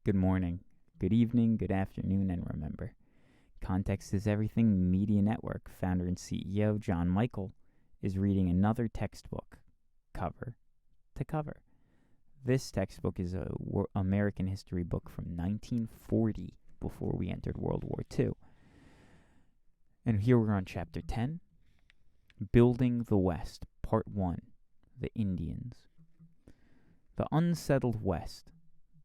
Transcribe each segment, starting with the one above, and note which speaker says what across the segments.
Speaker 1: Good morning, good evening, good afternoon, and remember, Context is Everything Media Network founder and CEO John Michael is reading another textbook, cover to cover. This textbook is a American history book from 1940, before we entered World War II. And here we're on Chapter 10, Building the West, Part 1, The Indians. The unsettled West.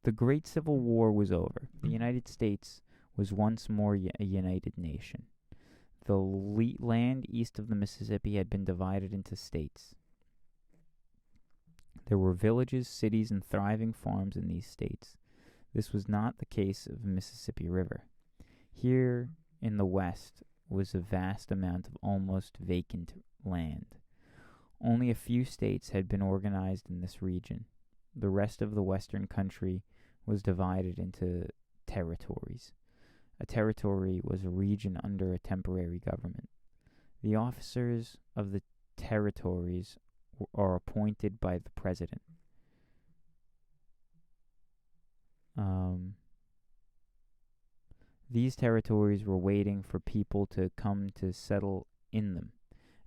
Speaker 1: The Great Civil War was over. The United States was once more a united nation. The land east of the Mississippi had been divided into states. There were villages, cities, and thriving farms in these states. This was not the case of the Mississippi River. Here in the West was a vast amount of almost vacant land. Only a few states had been organized in this region. The rest of the western country was divided into territories. A territory was a region under a temporary government. The officers of the territories are appointed by the president. These territories were waiting for people to come to settle in them.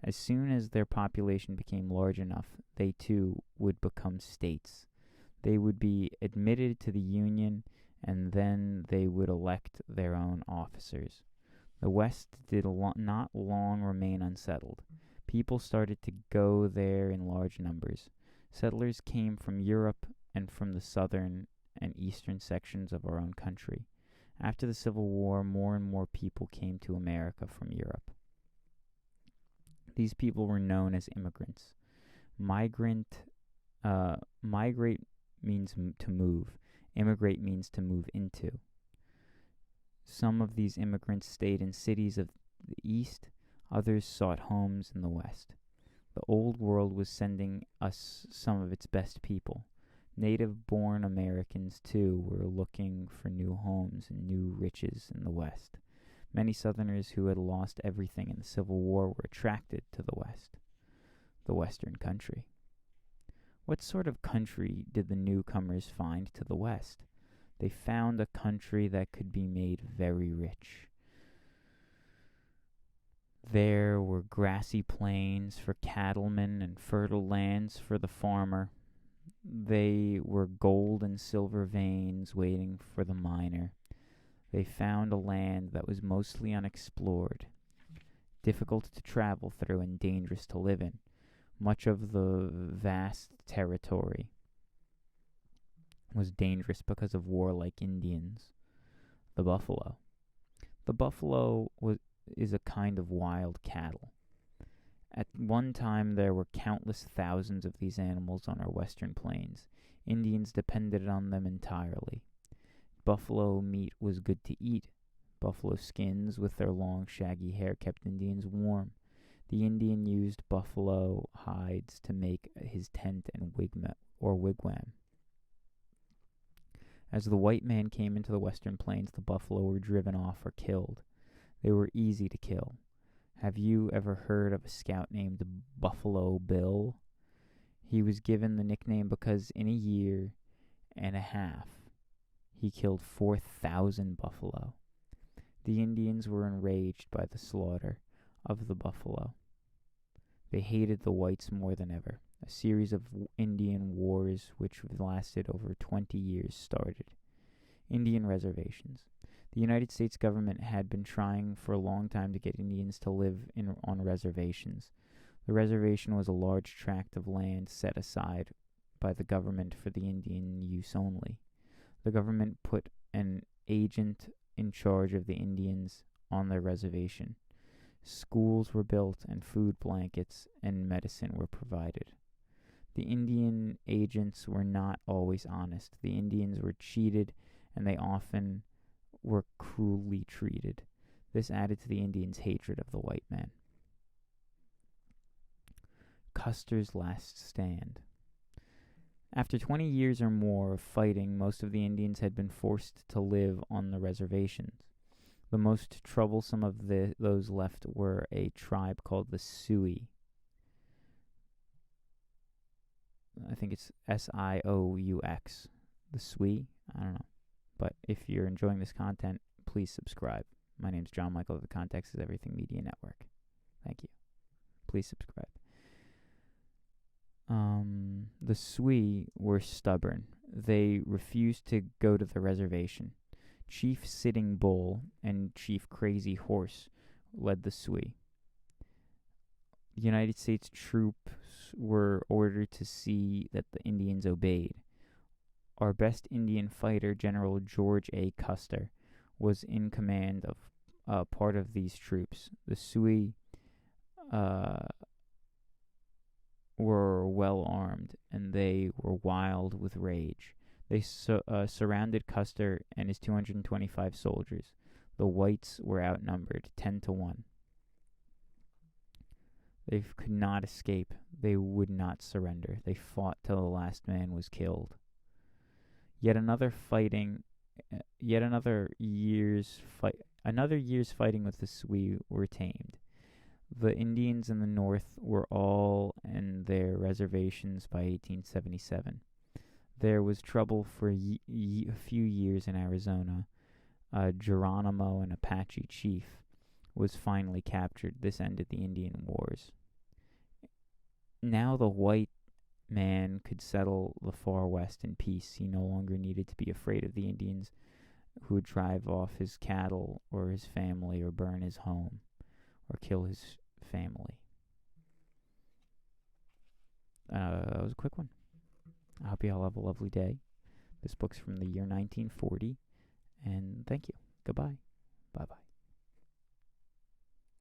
Speaker 1: As soon as their population became large enough, they too would become states. They would be admitted to the Union, and then they would elect their own officers. The West did not long remain unsettled. People started to go there in large numbers. Settlers came from Europe and from the southern and eastern sections of our own country. After the Civil War, more and more people came to America from Europe. These people were known as immigrants. Migrate means to move. Immigrate means to move into. Some of these immigrants stayed in cities of the East. Others sought homes in the West. The Old World was sending us some of its best people. Native-born Americans, too, were looking for new homes and new riches in the West. Many Southerners who had lost everything in the Civil War were attracted to the West, the Western country. What sort of country did the newcomers find to the West? They found a country that could be made very rich. There were grassy plains for cattlemen and fertile lands for the farmer. They were gold and silver veins waiting for the miner. They found a land that was mostly unexplored, difficult to travel through and dangerous to live in. Much of the vast territory was dangerous because of warlike Indians. The buffalo. The buffalo is a kind of wild cattle. At one time, there were countless thousands of these animals on our western plains. Indians depended on them entirely. Buffalo meat was good to eat. Buffalo skins with their long, shaggy hair kept Indians warm. The Indian used buffalo hides to make his tent and wigwam. As the white man came into the western plains, the buffalo were driven off or killed. They were easy to kill. Have you ever heard of a scout named Buffalo Bill? He was given the nickname because in a year and a half, he killed 4,000 buffalo. The Indians were enraged by the slaughter of the buffalo. They hated the whites more than ever. A series of Indian wars which lasted over 20 years started. Indian reservations. The United States government had been trying for a long time to get Indians to live on reservations. The reservation was a large tract of land set aside by the government for the Indian use only. The government put an agent in charge of the Indians on their reservation. Schools were built and food, blankets, and medicine were provided. The Indian agents were not always honest. The Indians were cheated, and they often were cruelly treated. This added to the Indians' hatred of the white man. Custer's last stand. After 20 years or more of fighting, most of the Indians had been forced to live on the reservations. The most troublesome of those left were a tribe called the Sioux. I think it's Sioux. The Sioux? I don't know. But if you're enjoying this content, please subscribe. My name's John Michael of the Context is Everything Media Network. Thank you. Please subscribe. The Sioux were stubborn. They refused to go to the reservation. Chief Sitting Bull and Chief Crazy Horse led the Sioux. The United States troops were ordered to see that the Indians obeyed. Our best Indian fighter, General George A. Custer, was in command of part of these troops. The Sioux were well armed, and they were wild with rage. They surrounded Custer and his 225 soldiers. The whites were outnumbered 10-1. They could not escape. They would not surrender. They fought till the last man was killed. Another year's fighting with the Sioux were tamed. The Indians in the north were all in their reservations by 1877. There was trouble for a few years in Arizona. Geronimo, an Apache chief, was finally captured. This ended the Indian Wars. Now the white man could settle the far west in peace. He no longer needed to be afraid of the Indians who would drive off his cattle or his family or burn his home or kill his family. That was a quick one. I hope you all have a lovely day. This book's from the year 1940, and thank you. Goodbye. Bye-bye.